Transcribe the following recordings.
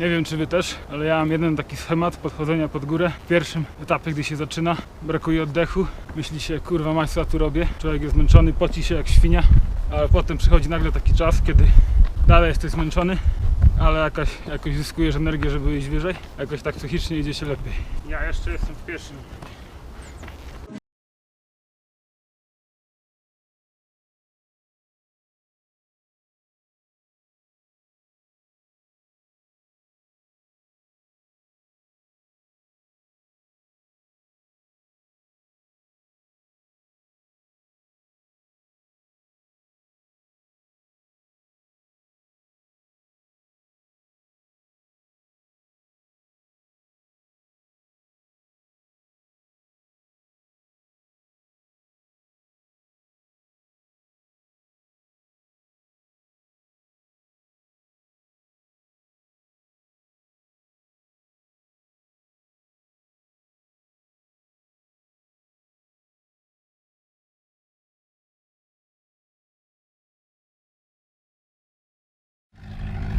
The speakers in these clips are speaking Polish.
Nie wiem czy wy też, ale ja mam jeden taki schemat podchodzenia pod górę. W pierwszym etapie, gdy się zaczyna, brakuje oddechu. Myśli się, kurwa mać, co ja tu robię. Człowiek jest zmęczony, poci się jak świnia. Ale potem przychodzi nagle taki czas, kiedy dalej jesteś zmęczony, ale jakoś zyskujesz energię, żeby iść wyżej. Jakoś tak psychicznie idzie się lepiej. Ja jeszcze jestem w pierwszym.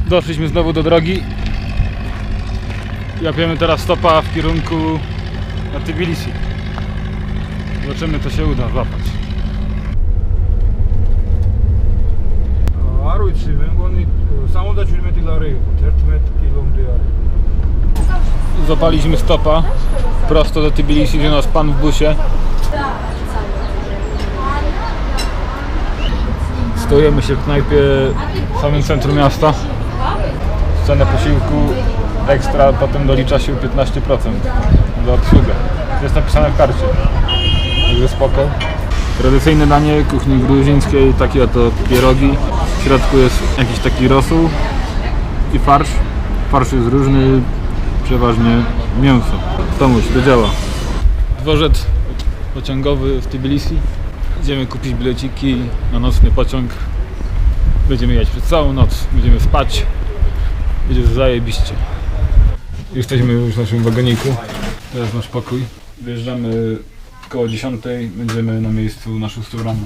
Doszliśmy znowu do drogi. Łapiemy teraz stopa w kierunku na Tbilisi. Zobaczymy, to się uda złapać. Złapaliśmy stopa prosto do Tbilisi, gdzie nas pan w busie. Stoimy się w knajpie w samym centrum miasta. Cenę posiłku ekstra potem dolicza się 15% za obsługę. To jest napisane w karcie. Także spoko. Tradycyjne danie kuchni gruzińskiej, takie oto pierogi. W środku jest jakiś taki rosół i farsz. Farsz jest różny, przeważnie mięso. Tomuś, do dzieła. Dworzec pociągowy w Tbilisi. Idziemy kupić bileciki na nocny pociąg. Będziemy jechać przez całą noc, będziemy spać. Będzie zajebiście. Jesteśmy już w naszym wagoniku. To jest nasz pokój. Wyjeżdżamy koło 10. Będziemy na miejscu na 6 rano.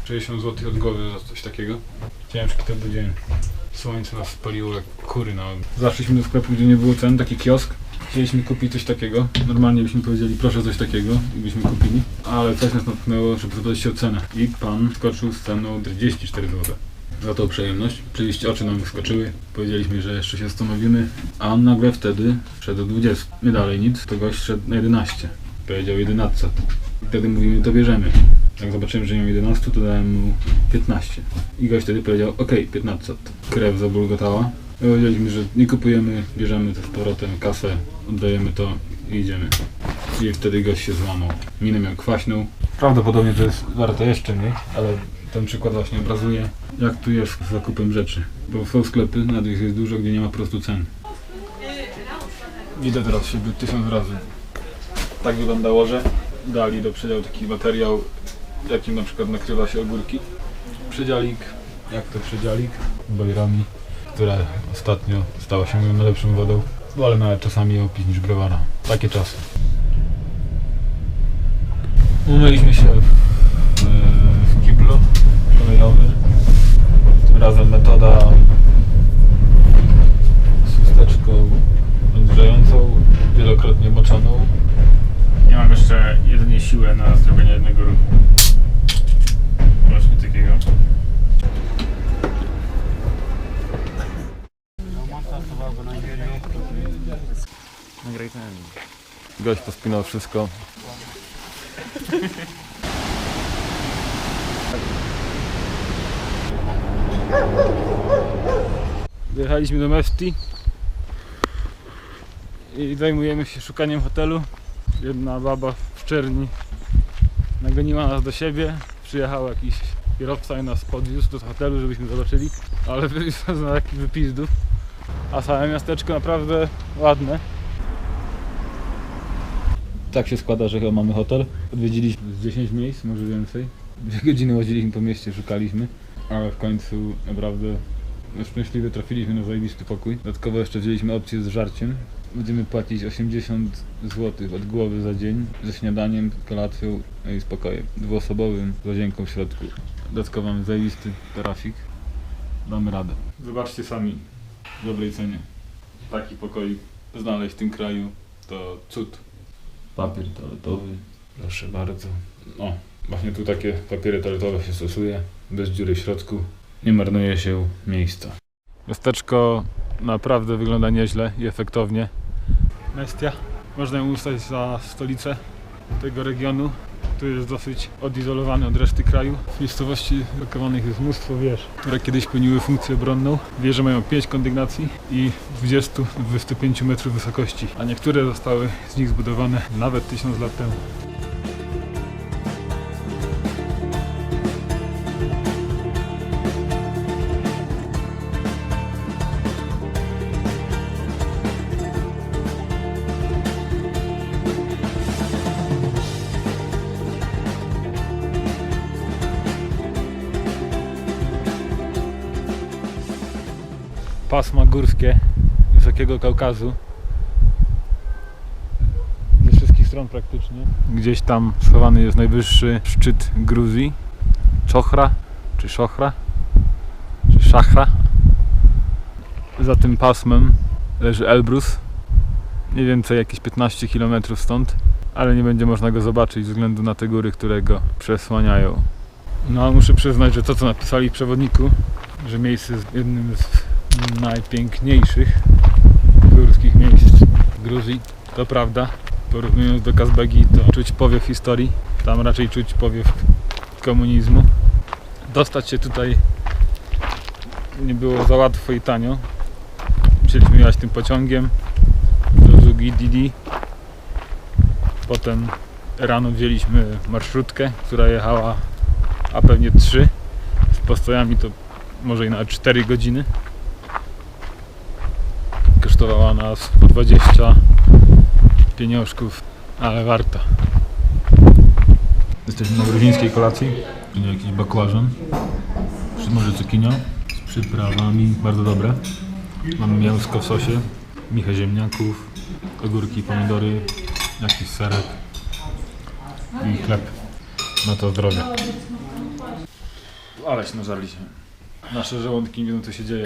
60 zł od głowy za coś takiego. Ciężki to był dzień. Słońce nas spaliło jak kury na ogień. Zaszliśmy do sklepu, gdzie nie było cen, taki kiosk. Chcieliśmy kupić coś takiego. Normalnie byśmy powiedzieli, proszę coś takiego i byśmy kupili. Ale coś nas natknęło, żeby zapytać się o cenę. I pan skoczył z ceną 34 zł. Za tą przyjemność. Oczywiście oczy nam wyskoczyły. Powiedzieliśmy, że jeszcze się zastanowimy. A on nagle wtedy szedł do 20. My dalej nic, to gość szedł na 11. Powiedział 11. Wtedy mówimy, to bierzemy. Jak zobaczyłem, że nie mam 11, to dałem mu 15. I gość wtedy powiedział, ok, 15. Krew zabulgotała. Powiedzieliśmy, że nie kupujemy, bierzemy to z powrotem kasę, oddajemy to i idziemy. I wtedy gość się złamał. Minę miał kwaśną. Prawdopodobnie to jest warte jeszcze mniej, ale ten przykład właśnie obrazuje, jak tu jest z zakupem rzeczy. Bo są sklepy, na tych jest dużo, gdzie nie ma po prostu cen. Widzę teraz siebie 1000 razy. Tak wygląda łoże. Dali do przedziału taki materiał, jakim na przykład nakrywa się ogórki. Przedzialik, jak to przedzialik? Bajrami, która ostatnio stała się moją najlepszą wodą. Wolę nawet czasami ją pić niż browara. Takie czasy. Umyliśmy się w kiblu kolejowym. Tym razem metoda z chusteczką odgrzającą, wielokrotnie moczoną. Nie mam jeszcze jedynie siłę na zrobienie jednego ruchu. Właśnie takiego. Nagraj ten. Gość pospinał wszystko. Wyjechaliśmy do Mesti i zajmujemy się szukaniem hotelu. Jedna baba w czerni nagoniła nas do siebie. Przyjechał jakiś kierowca i nas podwiózł do hotelu, żebyśmy zobaczyli, ale wywiózł nas na takich wypizdów. A same miasteczko naprawdę ładne. Tak się składa, że chyba mamy hotel. Odwiedziliśmy z 10 miejsc, może więcej. 2 godziny łodziliśmy po mieście, szukaliśmy, ale w końcu naprawdę szczęśliwie trafiliśmy na zajebisty pokój. Dodatkowo jeszcze wzięliśmy opcję z żarciem. Będziemy płacić 80 zł od głowy za dzień, ze śniadaniem, kolacją i spokojem. Dwuosobowym, z łazienką w środku. Dodatkowo mamy zajebisty tarafik. Damy radę. Zobaczcie sami w dobrej cenie. taki pokoik znaleźć w tym kraju to cud. Papier toaletowy, proszę bardzo. O, właśnie tu takie papiery toaletowe się stosuje, bez dziury w środku. Nie marnuje się miejsca. Miasteczko naprawdę wygląda nieźle i efektownie. Mestia. Można ją uznać za stolicę tego regionu. Tu jest dosyć odizolowany od reszty kraju. W miejscowości lokowanych jest mnóstwo wież, które kiedyś pełniły funkcję obronną. Wieże mają 5 kondygnacji i 20-25 metrów wysokości, a niektóre zostały z nich zbudowane nawet 1000 lat temu. Pasma górskie Wysokiego Kaukazu ze wszystkich stron praktycznie. Gdzieś tam schowany jest najwyższy szczyt Gruzji, Czochra czy Szochra czy Szachra. Za tym pasmem leży Elbrus, mniej więcej jakieś 15 km stąd, ale nie będzie można go zobaczyć ze względu na te góry, które go przesłaniają. No, muszę przyznać, że to, co napisali w przewodniku, że miejsce jest jednym z najpiękniejszych górskich miejsc w Gruzji, to prawda. Porównując do Kazbegi, to czuć powiew historii, tam raczej czuć powiew komunizmu. Dostać się tutaj nie było za łatwo i tanio. Musieliśmy jechać tym pociągiem do Zugididi. Potem rano wzięliśmy marszrutkę, która jechała, a pewnie 3, z postojami to może i nawet 4 godziny. Kosztowała nas po 20 pieniążków, ale warto. Jesteśmy na gruzińskiej kolacji. Tu jakiś bakłażan, może cukinia z przyprawami, bardzo dobre. Mamy mięsko w sosie, michę ziemniaków, ogórki, pomidory, jakiś serek i chleb. No to zdrowie. Aleś nażarliśmy. Nasze żołądki nie wiedzą, co się dzieje.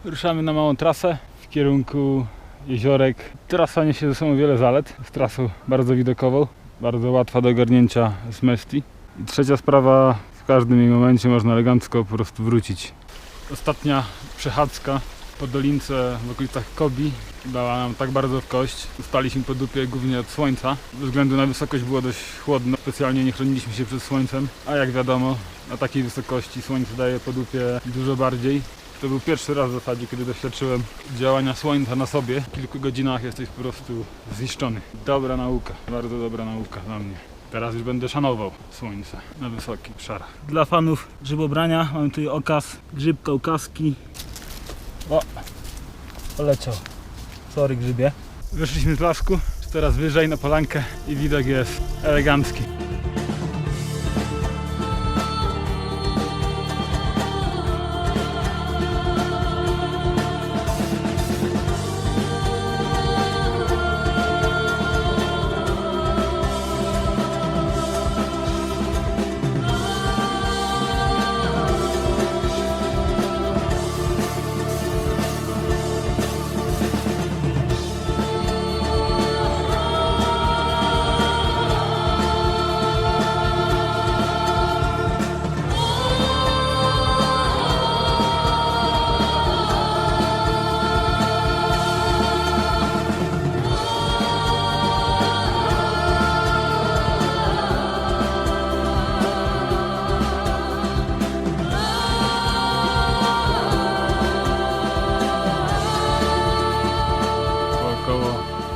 Ruszamy na małą trasę w kierunku jeziorek. Trasa niesie ze sobą wiele zalet. Jest trasą bardzo widokową, bardzo łatwa do ogarnięcia z Mestii. I trzecia sprawa, w każdym jej momencie można elegancko po prostu wrócić. Ostatnia przechadzka po dolince w okolicach Kobi dała nam tak bardzo w kość. Staliśmy po dupie głównie od słońca. Ze względu na wysokość było dość chłodno. Specjalnie nie chroniliśmy się przed słońcem. A jak wiadomo, na takiej wysokości słońce daje po dupie dużo bardziej. To był pierwszy raz w zasadzie, kiedy doświadczyłem działania słońca na sobie. W kilku godzinach jesteś po prostu ziszczony. Dobra nauka, bardzo dobra nauka dla mnie. Teraz już będę szanował słońce na wysokich szarach. Dla fanów grzybobrania mamy tutaj okaz, grzyb kaukaski. O, poleciał. Sorry grzybie. Wyszliśmy z lasku, teraz wyżej na polankę i widok jest elegancki.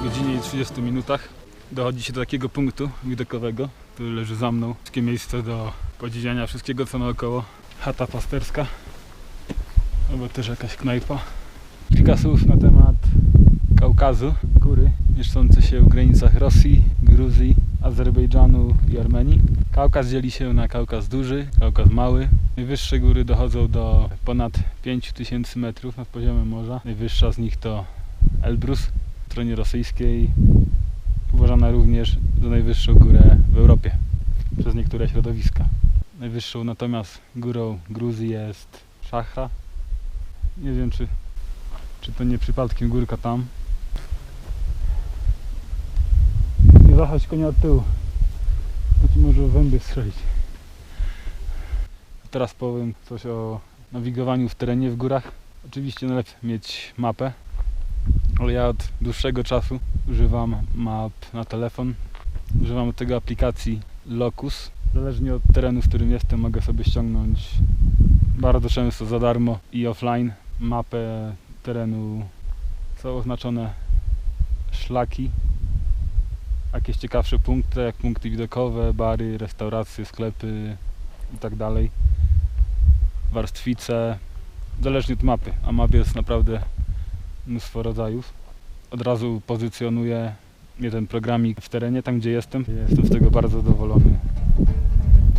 Godzinie i 30 minutach dochodzi się do takiego punktu widokowego, który leży za mną. Wszystkie miejsce do podziwiania wszystkiego co naokoło. Chata pasterska, albo też jakaś knajpa. Kilka słów na temat Kaukazu. Góry mieszczące się w granicach Rosji, Gruzji, Azerbejdżanu i Armenii. Kaukaz dzieli się na Kaukaz duży, Kaukaz mały. Najwyższe góry dochodzą do ponad 5000 metrów nad poziomem morza. Najwyższa z nich to Elbrus w stronie rosyjskiej, uważana również za najwyższą górę w Europie przez niektóre środowiska. Najwyższą natomiast górą Gruzji jest Szachra. Nie wiem czy Czy to nie przypadkiem górka tam? Nie wahać konia od tyłu. To ci może w zęby strzelić. Teraz powiem coś o nawigowaniu w terenie w górach. Oczywiście najlepiej mieć mapę, ale ja od dłuższego czasu używam map na telefon. Używam do tego aplikacji Locus. Zależnie od terenu, w którym jestem, mogę sobie ściągnąć bardzo często za darmo i offline mapę terenu. Są oznaczone szlaki, jakieś ciekawsze punkty, jak punkty widokowe, bary, restauracje, sklepy itd. Warstwice, zależnie od mapy, a map jest naprawdę mnóstwo rodzajów. Od razu pozycjonuje mnie ten programik w terenie, tam gdzie jestem. Jestem z tego bardzo zadowolony.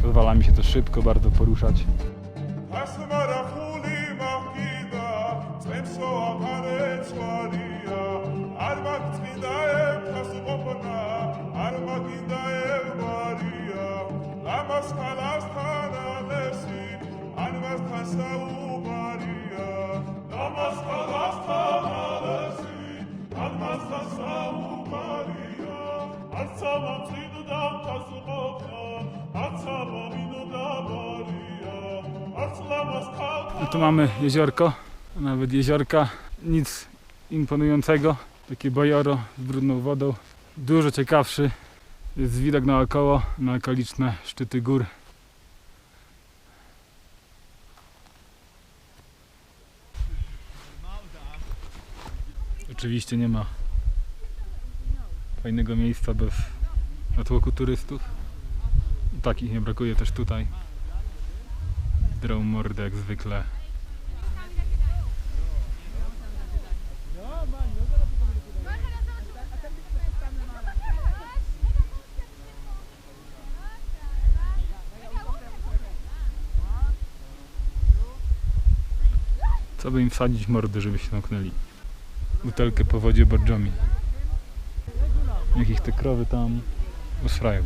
Pozwala mi się to szybko bardzo poruszać. I tu mamy jeziorko, a nawet jeziorka, nic imponującego, takie bajoro z brudną wodą. Dużo ciekawszy jest widok naokoło, na okoliczne szczyty gór. Oczywiście nie ma fajnego miejsca bez natłoku turystów. Takich nie brakuje też tutaj. Drą mordę jak zwykle. Co by im wsadzić mordy, żeby się zamknęli? Butelkę po wodzie Borjomi. Niech ich te krowy tam usrają.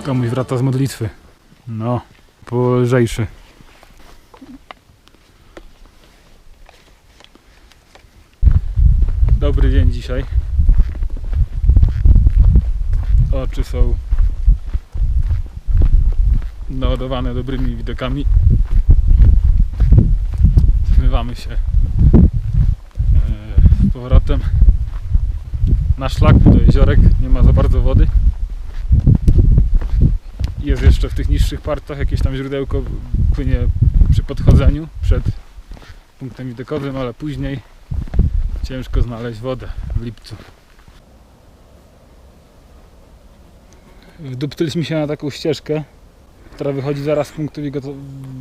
Komuś wraca z modlitwy. No, było lżejszy. Dobry dzień dzisiaj. Oczy są naładowane dobrymi widokami. Zmywamy się z powrotem na szlak do jeziorek. Nie ma za bardzo wody. Jest jeszcze w tych niższych partach jakieś tam źródełko, płynie przy podchodzeniu przed punktem widokowym, ale później ciężko znaleźć wodę w lipcu. Wduptyliśmy się na taką ścieżkę, która wychodzi zaraz z punktu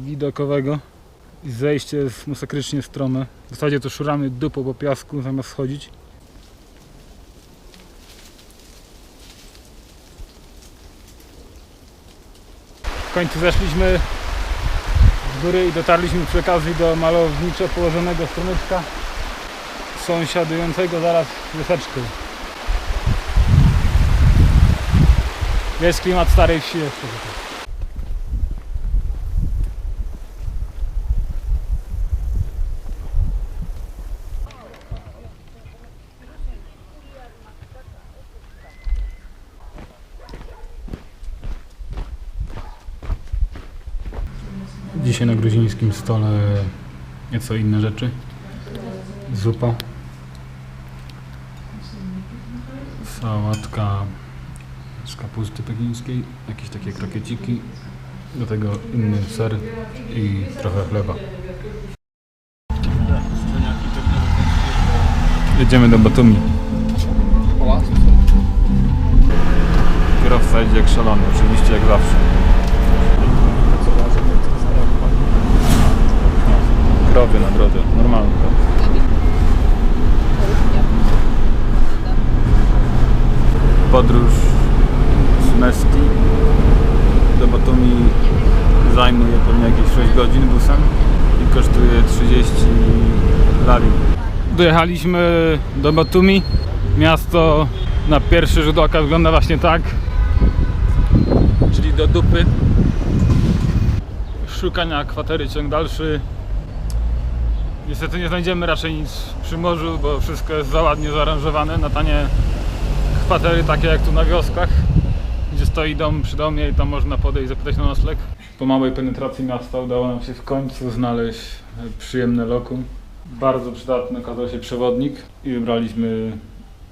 widokowego i zejście jest masakrycznie strome. W zasadzie to szuramy dupą po piasku zamiast schodzić. W końcu zeszliśmy z góry i dotarliśmy przy okazji do malowniczo położonego strumyczka sąsiadującego zaraz wyseczką. Jest klimat starej wsi jeszcze. Dzisiaj na gruzińskim stole nieco inne rzeczy. Zupa, sałatka z kapusty pekińskiej, jakieś takie krokieciki, do tego inny ser i trochę chleba. Jedziemy do Batumi. Kierowca jedzie jak szalony, oczywiście jak zawsze. Krowy na drodze, normalne. Podróż z Mesti do Batumi zajmuje pewnie jakieś 6 godzin busem i kosztuje 30 lari. Dojechaliśmy do Batumi. Miasto na pierwszy rzut oka wygląda właśnie tak, czyli do dupy. Szukania kwatery ciąg dalszy. Niestety nie znajdziemy raczej nic przy morzu, bo wszystko jest za ładnie zaaranżowane na tanie kwatery, takie jak tu na wioskach, gdzie stoi dom przy domie i tam można podejść i zapytać na nocleg. Po małej penetracji miasta udało nam się w końcu znaleźć przyjemne lokum. Bardzo przydatny okazał się przewodnik i wybraliśmy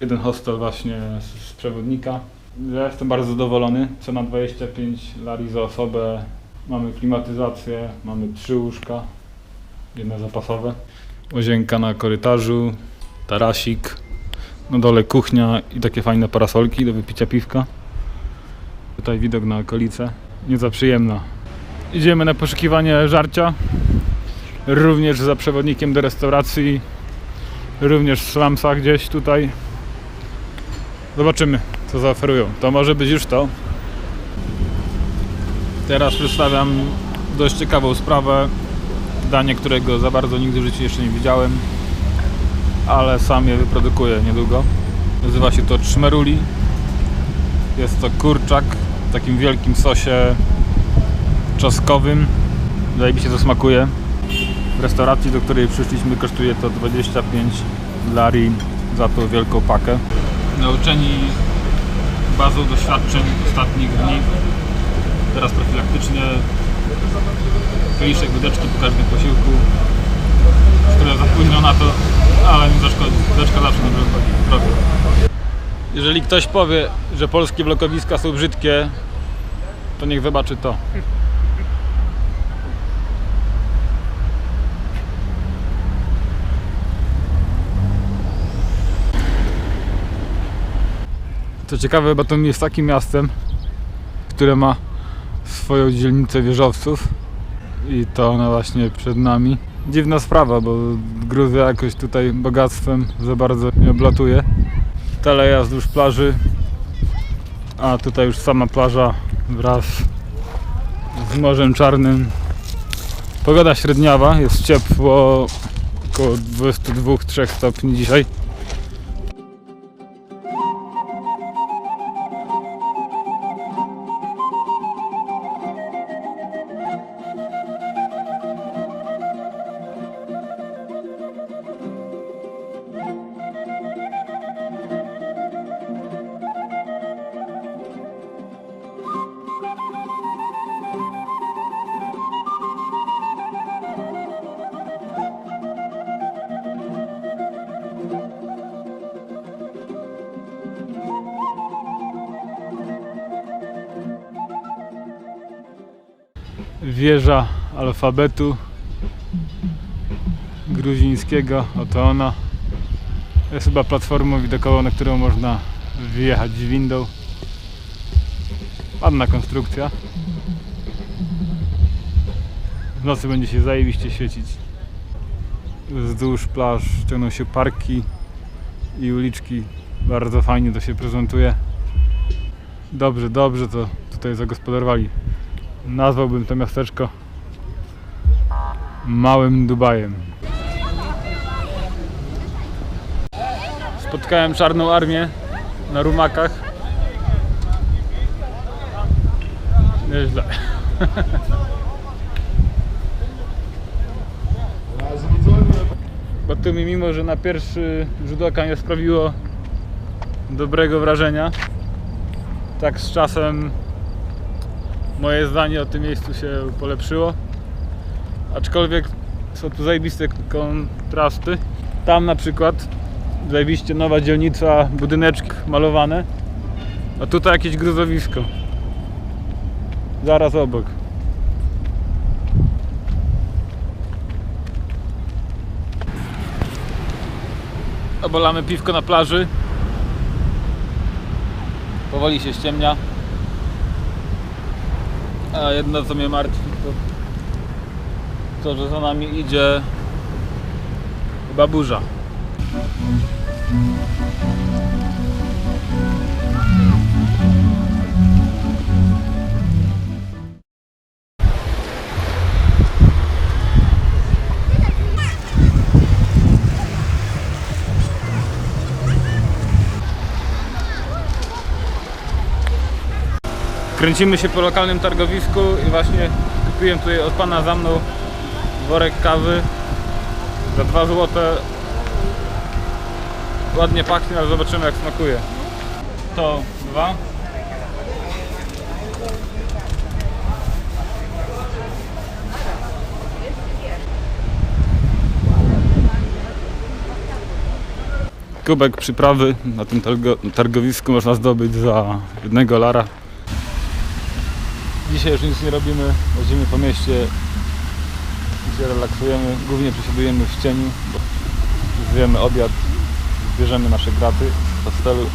jeden hostel właśnie z przewodnika. Ja jestem bardzo zadowolony. Cena 25 lari za osobę. Mamy klimatyzację, mamy 3 łóżka, jedno zapasowe. Łazienka na korytarzu, tarasik, na dole kuchnia i takie fajne parasolki do wypicia piwka. Tutaj widok na okolice, nieco przyjemna. Idziemy na poszukiwanie żarcia, również za przewodnikiem do restauracji, również w slumsach gdzieś tutaj. Zobaczymy, co zaoferują. To może być już to. Teraz przedstawiam dość ciekawą sprawę. Danie, którego za bardzo nigdy w życiu jeszcze nie widziałem, ale sam je wyprodukuję niedługo. Nazywa się to czmeruli. Jest to kurczak w takim wielkim sosie czosnkowym. Zajebiście to smakuje. W restauracji, do której przyszliśmy, kosztuje to 25 lari za tą wielką pakę. Nauczeni bazą doświadczeń ostatnich dni, teraz profilaktycznie kieliszek wódeczki po każdym posiłku, które zapłyną na to, ale nie zaszkodzi. Wódeczka zawsze dobrze robi. Jeżeli ktoś powie, że polskie blokowiska są brzydkie, to niech zobaczy to. Co ciekawe, Batumi jest takim miastem, które ma swoją dzielnicę wieżowców i to ona właśnie przed nami. Dziwna sprawa, bo Gruzja jakoś tutaj bogactwem za bardzo nie oblatuje. Teleja wzdłuż plaży, a tutaj już sama plaża wraz z Morzem Czarnym. Pogoda średniawa, jest ciepło, około 22-3 stopni dzisiaj. Wieża alfabetu gruzińskiego, oto ona. Jest chyba platformą widokową, na którą można wjechać windą. Ładna konstrukcja. W nocy będzie się zajebiście świecić. Wzdłuż plaż ciągną się parki i uliczki. Bardzo fajnie to się prezentuje. Dobrze to tutaj zagospodarowali. Nazwałbym to miasteczko Małym Dubajem. Spotkałem czarną armię na rumakach. Nieźle. Batumi, mimo że na pierwszy rzut oka nie sprawiło dobrego wrażenia, tak z czasem moje zdanie o tym miejscu się polepszyło. aczkolwiek są tu zajebiste kontrasty. Tam na przykład zajebiście nowa dzielnica, budyneczki malowane, a tutaj jakieś gruzowisko zaraz obok. Obalamy piwko na plaży. Powoli się ściemnia. A jedno co mnie martwi to, że za nami idzie chyba burza. Kręcimy się po lokalnym targowisku i właśnie kupiłem tutaj od pana za mną worek kawy za 2 złote. Ładnie pachnie, ale zobaczymy jak smakuje. To 2. Kubek przyprawy na tym targowisku można zdobyć za $1. Dzisiaj już nic nie robimy, chodzimy po mieście i się relaksujemy, głównie przesiadujemy w cieniu, bo zjemy obiad, zbierzemy nasze graty z hostelu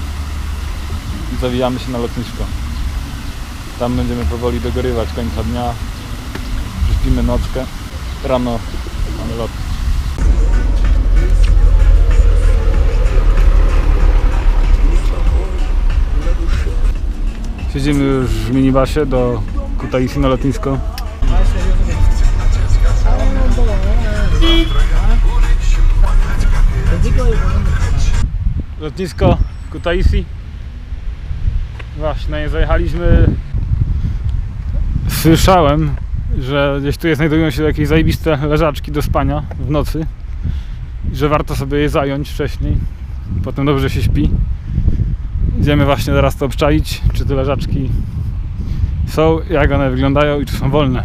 i zawijamy się na lotnisko. Tam będziemy powoli dogorywać końca dnia, prześpimy nockę, rano mamy lot. Siedzimy już w minibusie do Kutaisi na lotnisko. Lotnisko Kutaisi. Właśnie, na nie zajechaliśmy. Słyszałem, że gdzieś tu znajdują się jakieś zajebiste leżaczki do spania w nocy. I że warto sobie je zająć wcześniej. Potem dobrze się śpi. Idziemy właśnie teraz to obczaić, czy te leżaczki są, jak one wyglądają i czy są wolne.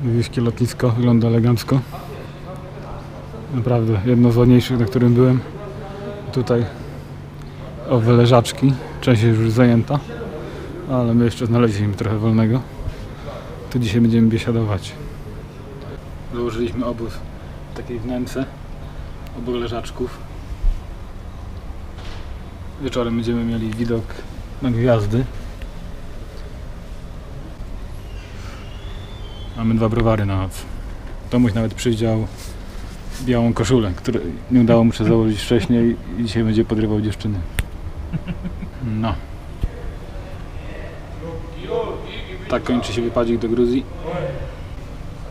Wiejskie lotnisko wygląda elegancko. Naprawdę jedno z ładniejszych, na którym byłem. Tutaj owe leżaczki, część jest już zajęta, ale my jeszcze znaleźliśmy trochę wolnego. Tu dzisiaj będziemy biesiadować. Założyliśmy obóz w takiej wnęce obok leżaczków. Wieczorem będziemy mieli widok na gwiazdy. Mamy 2 browary na noc. Tomuś nawet przyjdział białą koszulę, której nie udało mu się założyć wcześniej i dzisiaj będzie podrywał dziewczyny. No. Tak kończy się wypadzik do Gruzji.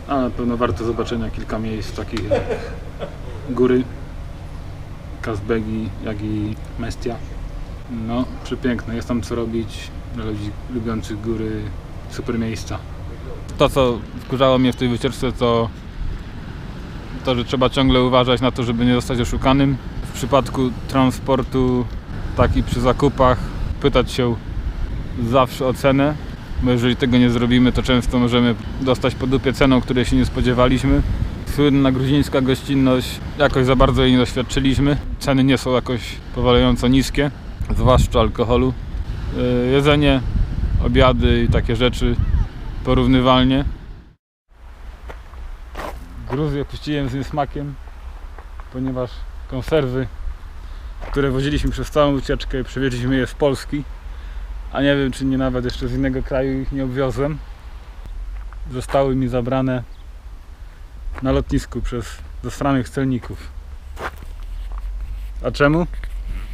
A na pewno warto zobaczenia kilka miejsc takich jak góry, Kazbegi, jak i Mestia. No, przepiękne, jest tam co robić dla ludzi lubiących góry, super miejsca. To co wkurzało mnie w tej wycieczce to, że trzeba ciągle uważać na to, żeby nie zostać oszukanym. W przypadku transportu, tak i przy zakupach, pytać się zawsze o cenę, bo jeżeli tego nie zrobimy, to często możemy dostać po dupie ceną, której się nie spodziewaliśmy. Słynna gruzińska gościnność, jakoś za bardzo jej nie doświadczyliśmy. Ceny nie są jakoś powalająco niskie, zwłaszcza alkoholu. Jedzenie, obiady i takie rzeczy porównywalnie. Gruzję opuściłem z niesmakiem, ponieważ konserwy, które woziliśmy przez całą ucieczkę, przywieźliśmy je z Polski, a nie wiem, czy nie nawet jeszcze z innego kraju ich nie obwiozłem. Zostały mi zabrane na lotnisku przez zasranych celników. A czemu?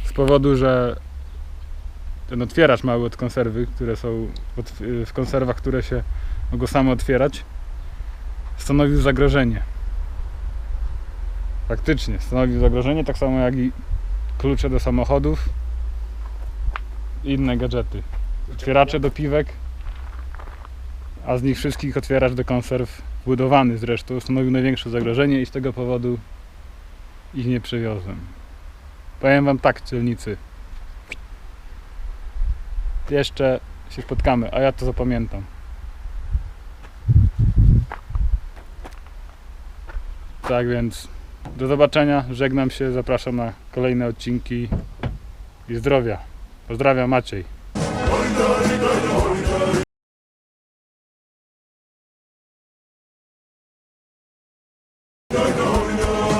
Z powodu, że ten otwieracz mały od konserwy, które są w konserwach, które się mogą same otwierać, stanowił zagrożenie. Faktycznie stanowił zagrożenie, tak samo jak i klucze do samochodów i inne gadżety. Otwieracze do piwek, a z nich wszystkich otwieracz do konserw budowany zresztą stanowił największe zagrożenie i z tego powodu ich nie przewiozłem. Powiem wam tak, celnicy. Jeszcze się spotkamy, a ja to zapamiętam. Tak więc do zobaczenia, żegnam się, zapraszam na kolejne odcinki i zdrowia. Pozdrawiam, Maciej.